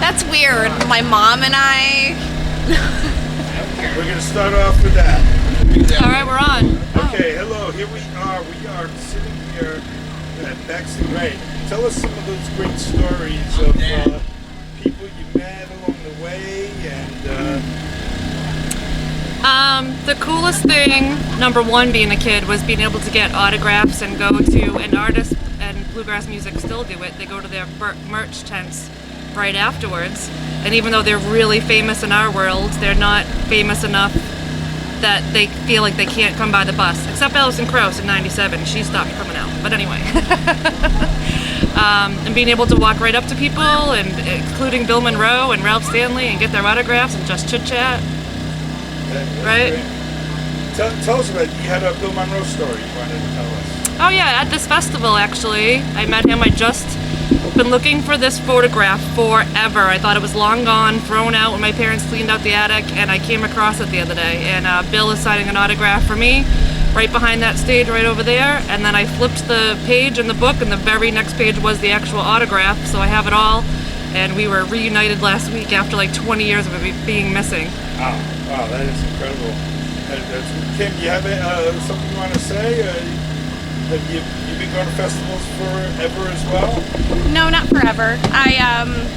That's weird. My mom and I. We're going to start off with that. All right, we're on. Okay, hello. Here we are. We are sitting here at Bex and Ray. Tell us some of those great stories of people you met along the way and... The coolest thing, number one being a kid, was being able to get autographs and go to, and artists and bluegrass music still do it, they go to their merch tents right afterwards. And even though they're really famous in our world, they're not famous enough that they feel like they can't come by the bus. Except Alison Krauss in '97, she stopped coming out. But anyway. And being able to walk right up to people, and including Bill Monroe and Ralph Stanley, and get their autographs and just chit-chat. Right? Tell us about it. You had a Bill Monroe story you wanted to tell us. Oh yeah, at this festival actually. I met him. I just been looking for this photograph forever. I thought it was long gone, thrown out when my parents cleaned out the attic, and I came across it the other day. And Bill is signing an autograph for me right behind that stage right over there. And then I flipped the page in the book, and the very next page was the actual autograph, so I have it all. And we were reunited last week after like 20 years of it being missing. Wow, that is incredible. Kim, do you have something you want to say? Have you been going to festivals forever as well? No, not forever.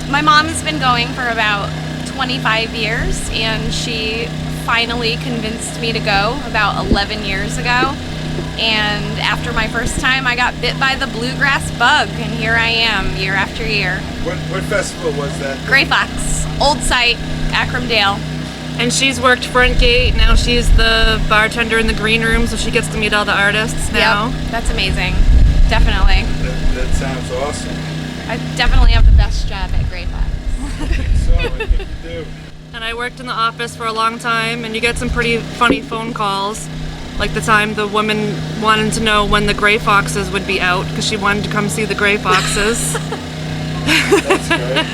My mom has been going for about 25 years, and she finally convinced me to go about 11 years ago. And after my first time, I got bit by the bluegrass bug, and here I am, year after year. What festival was that? Gray Fox, old site, Akramdale. And she's worked front gate. Now she's the bartender in the green room, so she gets to meet all the artists now. Yep, that's amazing. Definitely. That sounds awesome. I definitely have the best job at Gray Fox. I think you do. And I worked in the office for a long time, and you get some pretty funny phone calls. Like the time the woman wanted to know when the Gray Foxes would be out, because she wanted to come see the Gray Foxes. That's great.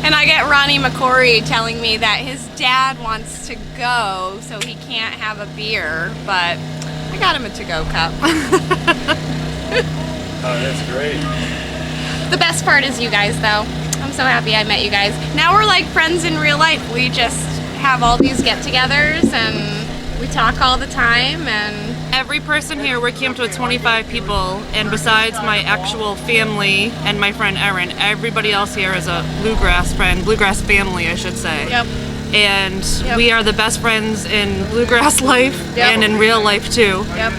And I get Ronnie McCory telling me that his dad wants to go, so he can't have a beer, but I got him a to-go cup. Oh, that's great. The best part is you guys, though. I'm so happy I met you guys. Now we're like friends in real life. We just have all these get-togethers, and we talk all the time, and... Every person here, we came to 25 people, and besides my actual family and my friend Erin, everybody else here is a bluegrass friend, bluegrass family, I should say. Yep. And we are the best friends in bluegrass life and in real life too. Yep.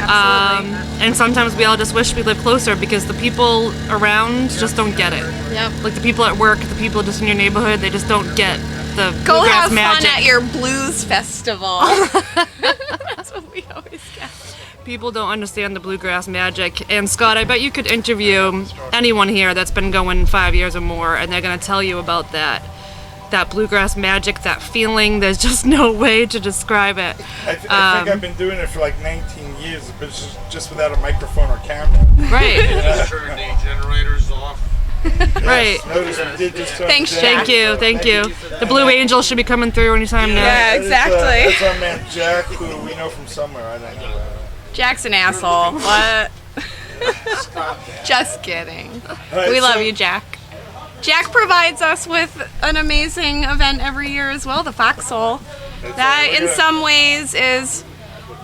Absolutely. And sometimes we all just wish we lived closer, because the people around just don't get it. Yep. Like the people at work, the people just in your neighborhood, they just don't get the Go bluegrass have magic. fun at your blues festival. That's what we always get. People don't understand the bluegrass magic. And Scott, I bet you could interview anyone here that's been going 5 years or more, and they're going to tell you about that bluegrass magic, that feeling. There's just no way to describe it. I think I've been doing it for like 19 years, but it's just without a microphone or camera. Right. Turn the generators off. Right. Notice we did just turn Thanks, it Jack. Thank you. The Blue Angel should be coming through anytime now. Yeah, exactly. That's our man Jack, who we know from somewhere. I don't know. Jack's an asshole. What? Just kidding. Right, We love so- you, Jack. Jack provides us with an amazing event every year as well, the Foxhole. That, in some ways, is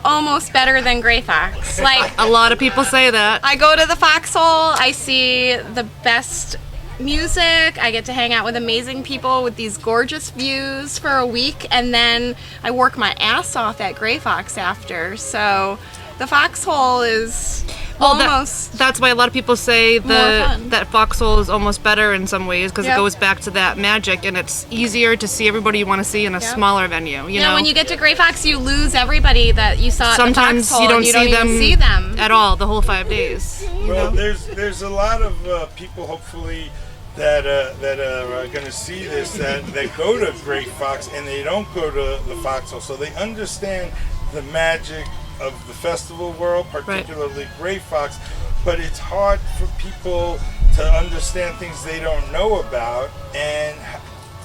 almost better than Gray Fox. Like, A lot of people say that. I go to the Foxhole, I see the best music, I get to hang out with amazing people with these gorgeous views for a week, and then I work my ass off at Gray Fox after. So the Foxhole is almost... That's why a lot of people say fun. that Foxhole is almost better in some ways, because Yep. it goes back to that magic, and it's easier to see everybody you want to see in a smaller venue. You know, when you get to Gray Fox, you lose everybody that you saw sometimes at the Foxhole, you don't, and you don't see, them even see them at all the whole 5 days. Well, there's a lot of people, hopefully, that are going to see this, that go to Gray Fox and they don't go to the Foxhole, so they understand the magic of the festival world, particularly Gray Fox. But it's hard for people to understand things they don't know about, and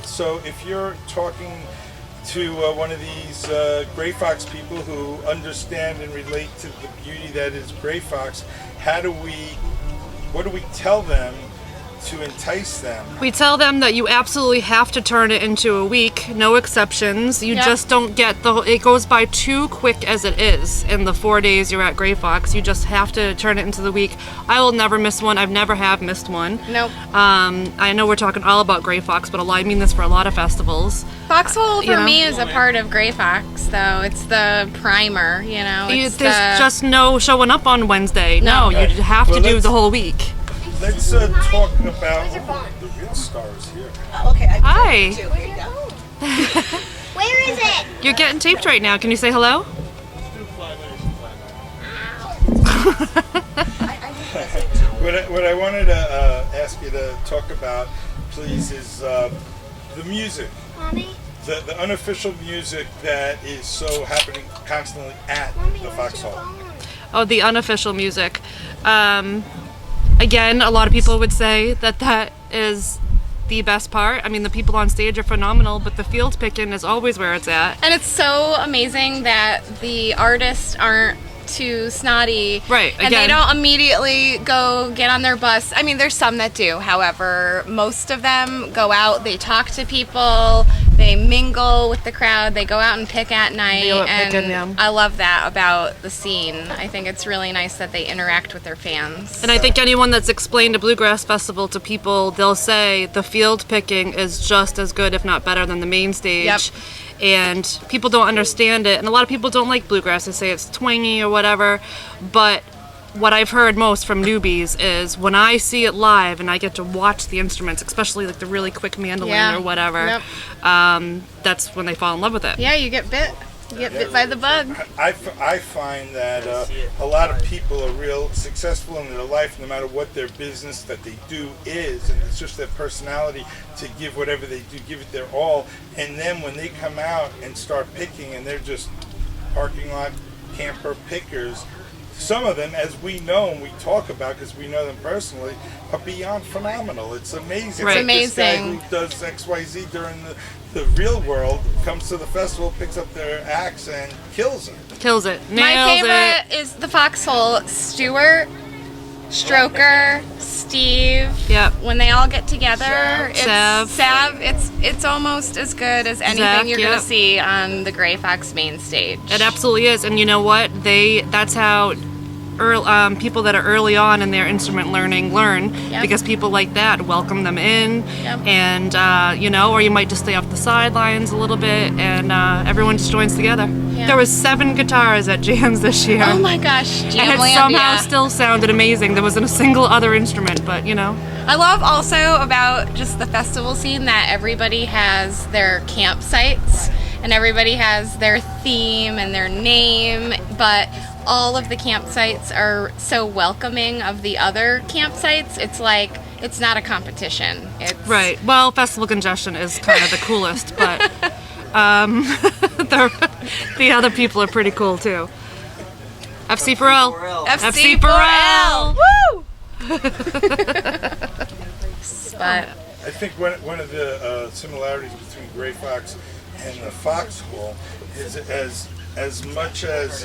so if you're talking to one of these Gray Fox people who understand and relate to the beauty that is Gray Fox, what do we tell them to entice them. We tell them that you absolutely have to turn it into a week, no exceptions. You Yep. just don't get it goes by too quick as it is in the 4 days you're at Gray Fox. You just have to turn it into the week. I will never miss one. I've never have missed one. Nope. I know we're talking all about Gray Fox, but I mean this for a lot of festivals. Foxhole You for know? me is a part of Gray Fox, though. It's the primer, you know. It's There's just no showing up on Wednesday. No, you have to Well, do let's- the whole week. Let's talk about the real stars here. Okay. Hi. Here you go. Where is it? You're getting taped right now. Can you say hello? What I wanted to ask you to talk about, please, is the music. Mommy? The unofficial music that is so happening constantly at the Foxhole. Oh, the unofficial music. Again, a lot of people would say that is the best part. I mean, the people on stage are phenomenal, but the field picking is always where it's at. And it's so amazing that the artists aren't too snotty. Right, And they again. don't immediately go get on their bus. I mean, there's some that do. However, most of them go out, they talk to people, they mingle with the crowd, they go out and pick at night. They go out And picking, yeah. I love that about the scene. I think it's really nice that they interact with their fans. And I think anyone that's explained a Bluegrass Festival to people, they'll say the field picking is just as good, if not better, than the main stage. Yep. And people don't understand it. And a lot of people don't like Bluegrass. They say it's twangy or whatever. But what I've heard most from newbies is when I see it live and I get to watch the instruments, especially like the really quick mandolin Yeah. or whatever, Yep. that's when they fall in love with it. Yeah, you get bit. You get bit by the bug. I find that a lot of people are real successful in their life, no matter what their business that they do is, and it's just their personality to give whatever they do, give it their all. And then when they come out and start picking, and they're just parking lot camper pickers, some of them, as we know and we talk about because we know them personally, are beyond phenomenal. It's amazing. Right. Like this guy Amazing. who does XYZ during the real world comes to the festival, picks up their axe, and kills it. Kills it. Nails My it. favorite is the Foxhole. Stuart, Stroker, Steve. Yep. When they all get together, Sav. it's almost as good as anything Zach, you're yep. gonna see on the Gray Fox main stage. It absolutely is, and you know what? That's how people that are early on in their instrument learn, Yep. because people like that welcome them in, Yep. and or you might just stay off the sidelines a little bit, and everyone just joins together. Yeah. There was 7 guitars at jams this year. Oh my gosh, and it Jamlandia. somehow still sounded amazing. There wasn't a single other instrument, but I love also about just the festival scene that everybody has their campsites and everybody has their theme and their name, but all of the campsites are so welcoming of the other campsites. It's like, it's not a competition. It's Right. Well, festival congestion is kind of the coolest, but the other people are pretty cool too. FC for L. FC for for L. L. Woo! But I think one of the similarities between Gray Fox and the Foxhole is as much as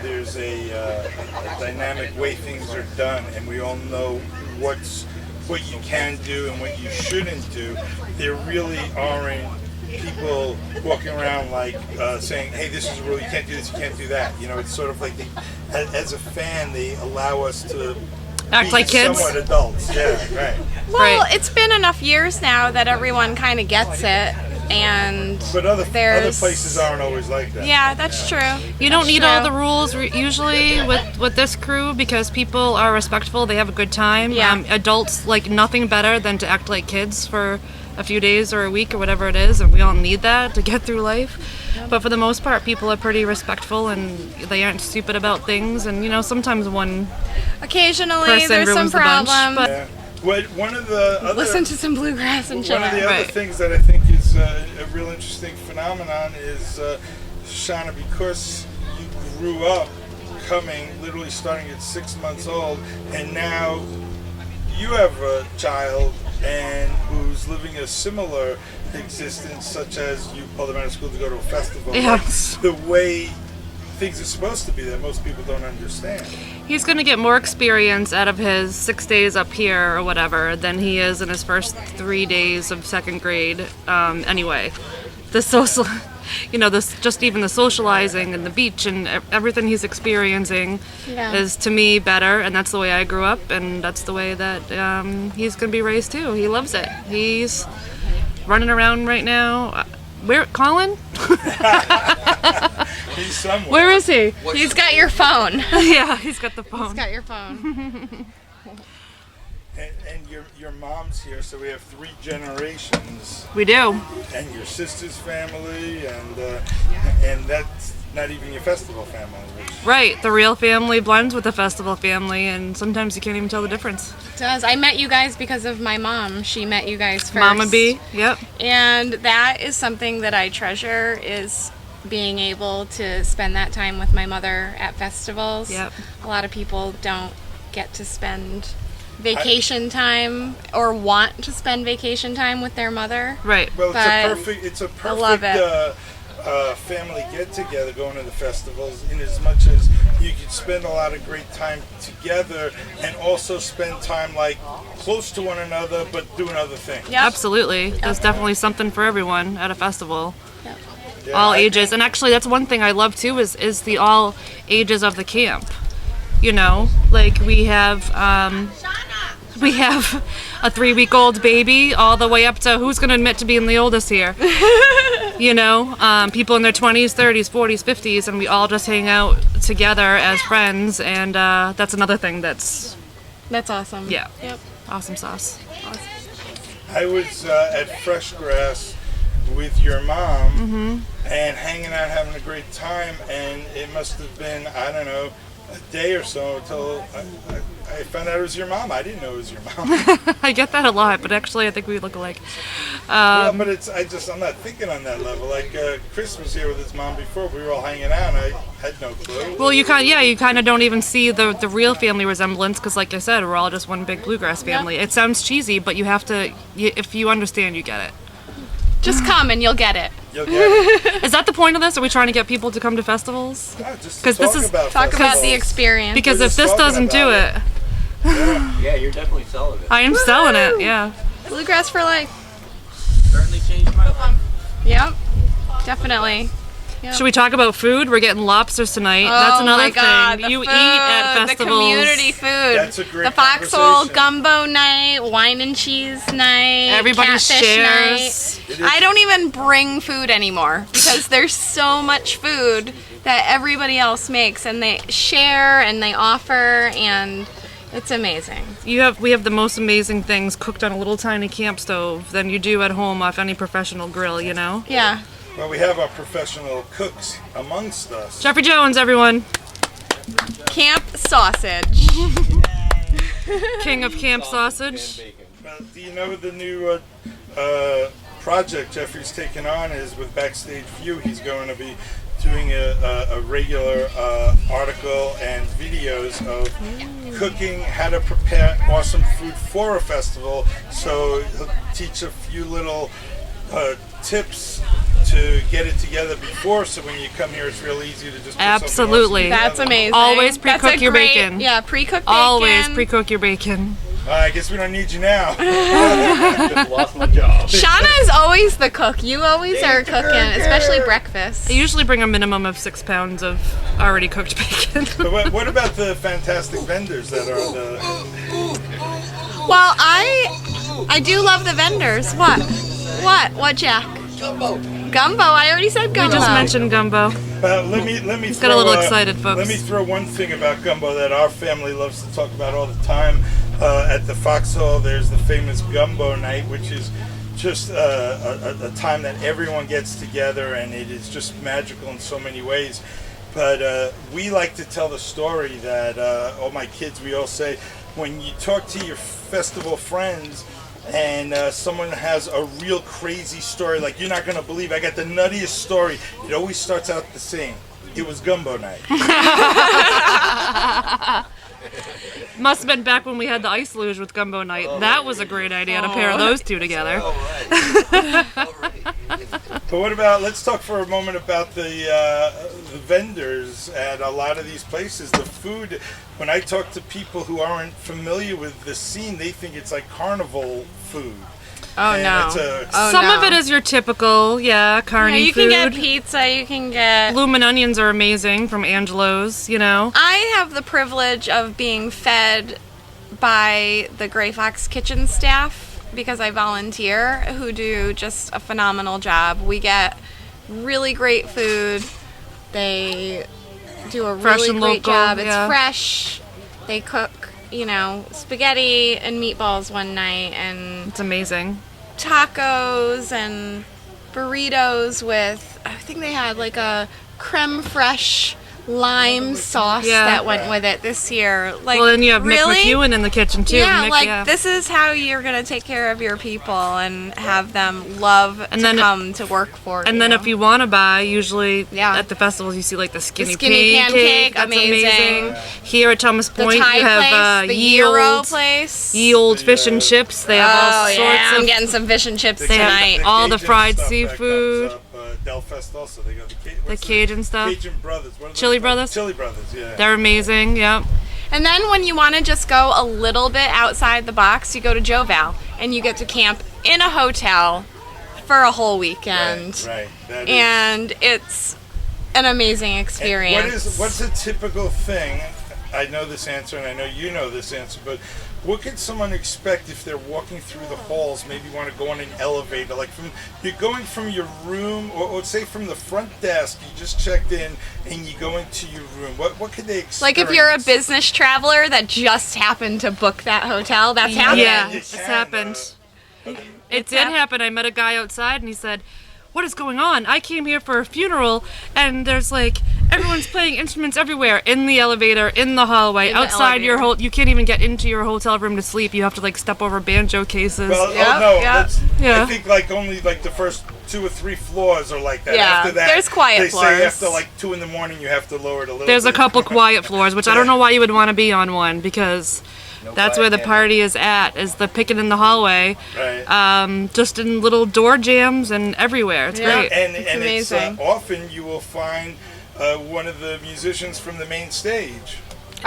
there's a dynamic way things are done, and we all know what you can do and what you shouldn't do. There really aren't people walking around like saying, "Hey, this is a rule. You can't do this. You can't do that." You know, it's sort of like as a fan, they allow us to Act be like kids. somewhat adults. Yeah, right. well, Right. it's been enough years now that everyone kind of gets it, and But other there's places aren't always like that. Yeah, that's true. You don't That's need true. all the rules usually with this crew, because people are respectful. They have a good time. Yeah. Adults like nothing better than to act like kids for a few days or a week or whatever it is, and we all need that to get through life. But for the most part, people are pretty respectful and they aren't stupid about things. And sometimes one Occasionally, person there's some ruins the bunch, problems. but- Yeah. One of the other Listen to some bluegrass and chill one of the out. other Right. things that I think is a real interesting phenomenon is Shanna, because you grew up coming literally starting at 6 months old, and now you have a child and who's living a similar existence, such as you pulled them out of school to go to a festival. Yeah. Like, the way things are supposed to be that most people don't understand. He's going to get more experience out of his 6 days up here or whatever than he is in his first 3 days of second grade. Anyway, the social, this just even the socializing and the beach and everything he's experiencing is to me better, and that's the way I grew up, and that's the way that he's going to be raised too. He loves it. He's running around right now. Where, Colin? He's somewhere. Where is he? He's got your phone. Yeah, he's got the phone. He's got your phone. And your mom's here, so we have 3 generations. We do. And your sister's family, and that's not even your festival family. Right, the real family blends with the festival family, and sometimes you can't even tell the difference. It does. I met you guys because of my mom. She met you guys first. Mama B, yep. And that is something that I treasure, is being able to spend that time with my mother at festivals. Yep. A lot of people don't get to spend vacation time or want to spend vacation time with their mother. Right. Well, But it's a perfect I love it. family get together going to the festivals, in as much as you can spend a lot of great time together and also spend time like close to one another but doing other things. Yep. Absolutely. There's definitely something for everyone at a festival. Yep. Yeah, All ages. And actually that's one thing I love too is the all ages of the camp. Like we have a 3-week-old baby all the way up to who's going to admit to being the oldest here. People in their 20s, 30s, 40s, 50s, and we all just hang out together as friends, and that's another thing that's awesome. yeah. Yep. Awesome sauce. I was at Fresh Grass with your mom and hanging out, having a great time, and it must have been, I don't know, a day or so until I found out it was your mom. I didn't know it was your mom. I get that a lot, but actually I think we look alike. Well, but I'm not thinking on that level. Like Chris was here with his mom before. We were all hanging out, and I had no clue. Well, you kind of don't even see the real family resemblance because, like I said, we're all just one big Bluegrass family. It sounds cheesy, but you have to, if you understand, you get it. Just come and you'll get it. You'll get it. Is that the point of this? Are we trying to get people to come to festivals? Yeah, just 'Cause this is- Talk about the experience. Because We're if just this talking doesn't do about it, Yeah, you're definitely selling it. I am selling it. Yeah. Bluegrass for life. Certainly changed my life. Yep. Definitely. Should we talk about food? We're getting lobsters tonight. That's another my God, thing. You the eat at food, festivals. The community food. That's a great The Foxhole conversation. gumbo night, wine and cheese night, Everybody catfish shares. night. I don't even bring food anymore because there's so much food that everybody else makes, and they share and they offer, and it's amazing. We have the most amazing things cooked on a little tiny camp stove than you do at home off any professional grill, Yeah. Well, we have our professional cooks amongst us. Jeffrey Jones, everyone. Camp sausage. King of camp sausage. Do you know the new project Jeffrey's taken on is with Backstage View? He's going to be doing a regular article and videos of cooking, how to prepare awesome food for a festival. So he'll teach a few little tips to get it together before, so when you come here it's real easy to just put Absolutely. something else That's together. amazing. Always pre-cook That's a your great- bacon. Yeah, pre-cook bacon. Always pre-cook your bacon. I guess we don't need you now. Just lost my job. Shauna is always the cook. You always are cooking, especially breakfast. I usually bring a minimum of 6 pounds of already cooked bacon. But what about the fantastic vendors that are the... Well, I do love the vendors. What, Jack? Gumbo. I already said We gumbo. just mentioned gumbo. Let me got a little excited, folks. Let me throw one thing about gumbo that our family loves to talk about all the time. At the Foxhole, there's the famous gumbo night, which is just a time that everyone gets together, and it is just magical in so many ways. But we like to tell the story that all my kids, we all say, when you talk to your festival friends, and someone has a real crazy story, like you're not going to believe, I got the nuttiest story, it always starts out the same. It was gumbo night. Must have been back when we had the ice luge with gumbo night. That was a great idea to pair those two together. All right. But what about? Let's talk for a moment about the vendors at a lot of these places. The food. When I talk to people who aren't familiar with the scene, they think it's like carnival food. Oh And no. it's Some of it is your typical, carny you food. can get pizza, you can get... Bloomin' onions are amazing from Angelo's, you know. I have the privilege of being fed by the Gray Fox kitchen staff because I volunteer, who do just a phenomenal job. We get really great food. They do a Fresh really and great local, job. It's yeah. fresh. They cook, spaghetti and meatballs one night and It's amazing. tacos and burritos with, I think they had like a creme fraiche lime sauce Yeah. that went with it this year. Like, Well, then you have really? Mick McEwen in the kitchen too. Yeah, Mick, this is how you're gonna take care of your people and have them love to come to work for you. And then if you want to buy, usually Yeah. at the festivals you see like the skinny pancake, That's amazing. Here at Thomas the Point Thai you have place, the ye Euro old, place. ye old fish and chips. They have all Oh sorts yeah, I'm of. getting some fish and chips They have tonight. all the Cajun fried stuff that seafood. comes up, Del Fest also. They got The what's Cajun stuff. Cajun Brothers. What are they Chili called? Brothers? Chili Brothers. Yeah. They're amazing. Yep. And then when you want to just go a little bit outside the box, you go to Joval and you get to camp in a hotel for a whole weekend. Right. That is- And it's an amazing And experience. what's a typical thing? I know this answer, and I know you know this answer, but what can someone expect if they're walking through the halls? Maybe want to go on an elevator, like you're going from your room, or say from the front desk. You just checked in, and you go into your room. What could they expect? Like if you're a business traveler that just happened to book that hotel, that's happened. Yeah, you it's can, happened. okay. It did happen. I met a guy outside and he said, "What is going on? I came here for a funeral and there's like everyone's playing instruments everywhere, in the elevator, in the hallway, In the outside your elevator. you can't even get into your hotel room to sleep. You have to like step over banjo cases." Well, Yep, oh no, yep. that's, Yeah. I think only the first 2 or 3 floors are like that. Yeah, After that, there's quiet they floors. say after 2 in the morning you have to lower it a little. There's a bit. couple quiet floors, which I don't know why you would want to be on one, because that's where the party is at, is the picking in the hallway, Right. just in little door jams and everywhere. It's Yeah. great. And It's and amazing. it's often you will find one of the musicians from the main stage.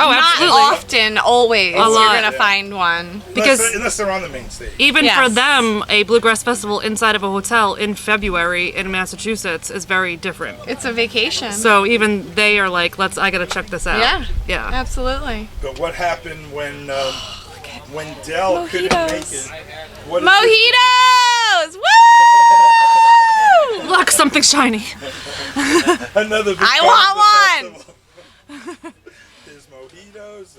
Oh, Not absolutely. often, always, lot. you're gonna Yeah. find one. Because- unless they're on the main stage. Even Yes. for them, a bluegrass festival inside of a hotel in February in Massachusetts is very different. It's a vacation. So even they are like, I gotta check this out. Yeah. Yeah. Absolutely. But what happened when Del couldn't make Mojitos. it? What is Mojitos! Woo! Look, something shiny. it? Another big I part want of the festival. There's mojitos.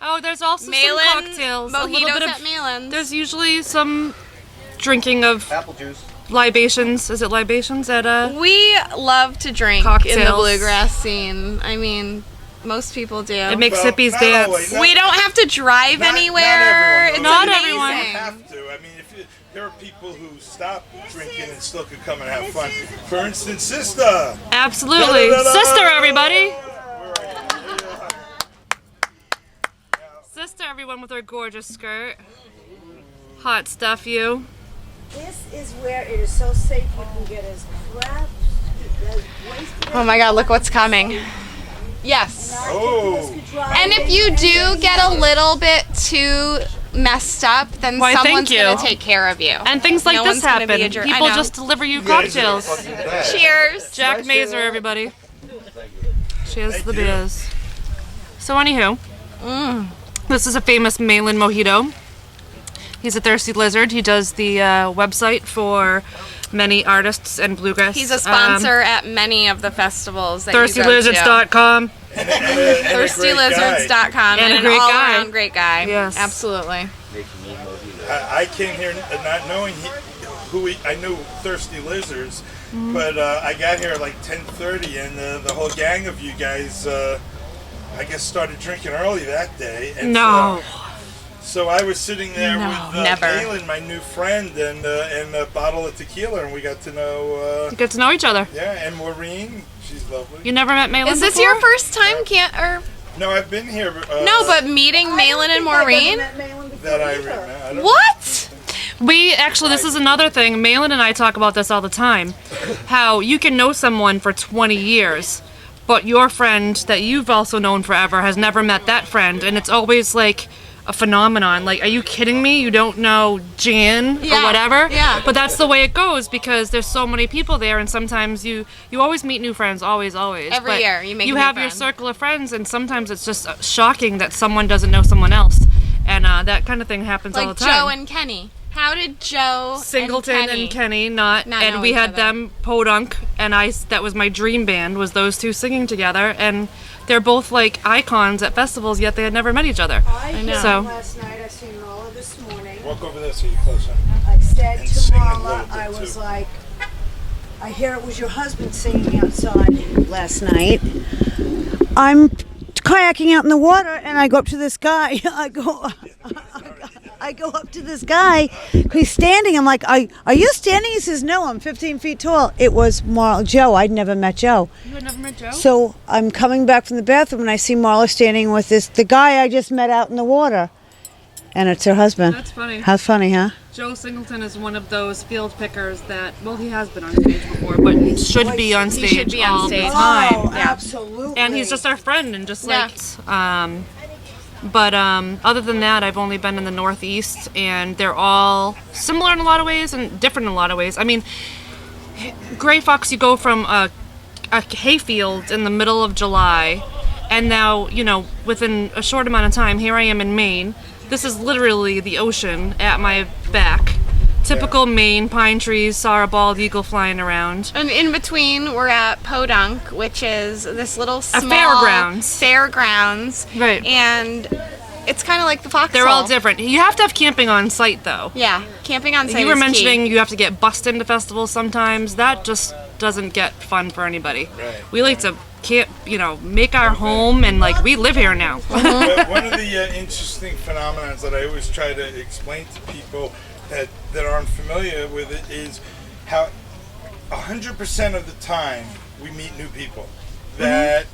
Oh, there's also Malin, some cocktails. A little mojitos bit at of. Malin's. There's usually some drinking of Apple juice. libations. Is it libations at We love to drink in the Cocktails. bluegrass scene. I mean, most people do. It makes Well, hippies not dance. always. We don't have to drive Not anywhere. everyone It's goes. Not amazing. everyone. You have to. I mean, there are people who stop drinking and still could come and have fun. For instance, Sister. Absolutely. Sister, everybody. Where are you? Sister, everyone with her gorgeous skirt. Hot stuff, you. This is where it is so safe you can get as crap, as wasted Oh my God, look what's coming. Yes. Oh. And if you do get a little bit too messed up, then Why, thank someone's you. going to take care of you. And things like No this one's gonna be happen. a jerk. I People know. just deliver you guys are cocktails. Cheers. Jack Mazer, everybody. Cheers the beers. So anywho, this is a famous Malin mojito. He's a thirsty lizard. He does the website for many artists and bluegrass. He's a sponsor at many of the festivals that you go to. ThirstyLizards.com. ThirstyLizards.com. And a an great guy. all-around great guy. Yes. Absolutely. I came here not knowing I knew Thirsty Lizards, but I got here at 10:30, and the whole gang of you guys, I guess, started drinking early that day. And No. So I was sitting there No, with never. Kaylin, my new friend, and a bottle of tequila, and we got to know. You get to know each other. Yeah, and Maureen, she's lovely. You never met Malin Is this before? your first time? No, I've been here. No, but meeting Malin and Maureen? that I remember. What? We actually, this is another thing. Malin and I talk about this all the time. How you can know someone for 20 years, but your friend that you've also known forever has never met that friend, and it's always like a phenomenon. Like, are you kidding me? You don't know Jan or whatever? Yeah. But that's the way it goes because there's so many people there, and sometimes you always meet new friends, always. Every But year you make you new have friends. your circle of friends, and sometimes it's just shocking that someone doesn't know someone else, and that kind of thing happens all Like the time. Joe and Kenny. How did Joe Singleton and Kenny not not and know we each had other? them podunk and that was my dream band, was those two singing together, and they're both like icons at festivals, yet they had never met each other. I know. heard So- last night, I seen Marla this morning. Walk over there so you're closer. I said And to sing a Marla, little bit, I was too. like, I hear it was your husband singing outside last night. I'm kayaking out in the water, and I go up to this guy. I go up to this guy. He's standing. I'm like, are you standing? He says, no, I'm 15 feet tall. It was Joe. I'd never met Joe. You had never met Joe? So I'm coming back from the bathroom, and I see Marla standing with the guy I just met out in the water. And it's her husband. That's funny. How funny, huh? Joe Singleton is one of those field pickers that, well, he has been on stage before, but should be on stage should be on all stage. the time. Oh, absolutely. And he's just our friend, and just Yeah. like, but other than that, I've only been in the Northeast, and they're all similar in a lot of ways and different in a lot of ways. I mean, Gray Fox, you go from a hayfield in the middle of July, and now, within a short amount of time, here I am in Maine. This is literally the ocean at my back. Typical Maine, pine trees, saw a bald eagle flying around. And in between, we're at Podunk, which is this little small fairgrounds. fairgrounds. Right. And it's kind of like the Foxhole. They're all different. You have to have camping on site, though. Yeah, camping on site. You were is key. mentioning you have to get bussed into festivals sometimes. That just doesn't get fun for anybody. Right. We like to camp, make our home, and like we live here now. But one of the interesting phenomena that I always try to explain to people that aren't familiar with it is how 100% of the time we meet new people. That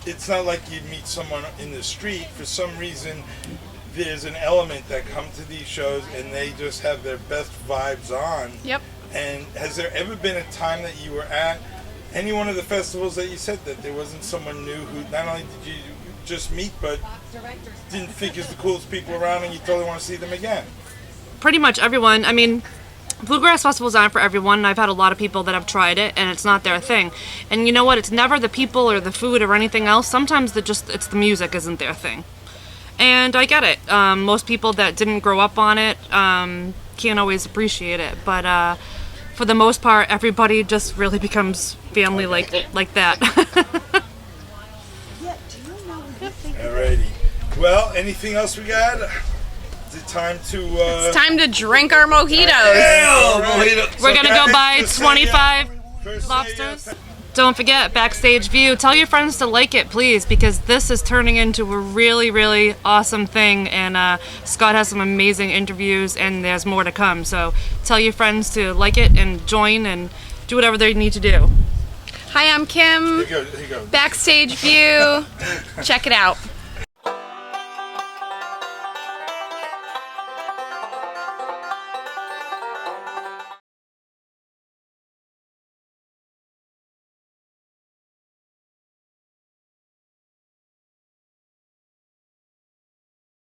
it's not like you meet someone in the street. For some reason, there's an element that come to these shows and they just have their best vibes on. Yep. And has there ever been a time that you were at any one of the festivals that you said that there wasn't someone new who not only did you just meet, but didn't think is the coolest people around and you totally want to see them again? Pretty much everyone. I mean, Bluegrass festivals aren't for everyone. I've had a lot of people that have tried it, and it's not their thing. And you know what? It's never the people or the food or anything else. Sometimes it's the music isn't their thing. And I get it. Most people that didn't grow up on it can't always appreciate it. But for the most part, everybody just really becomes family like that. Yeah, do you know what you think? Alrighty. Well, anything else we got? Is it time to... It's time to drink our mojitos. We're gonna go buy First say, 25 first say, lobsters. Don't forget, Backstage View. Tell your friends to like it, please, because this is turning into a really, really awesome thing. And Scott has some amazing interviews, and there's more to come. So tell your friends to like it and join and do whatever they need to do. Hi, I'm Kim. Here you go. Backstage View. Check it out.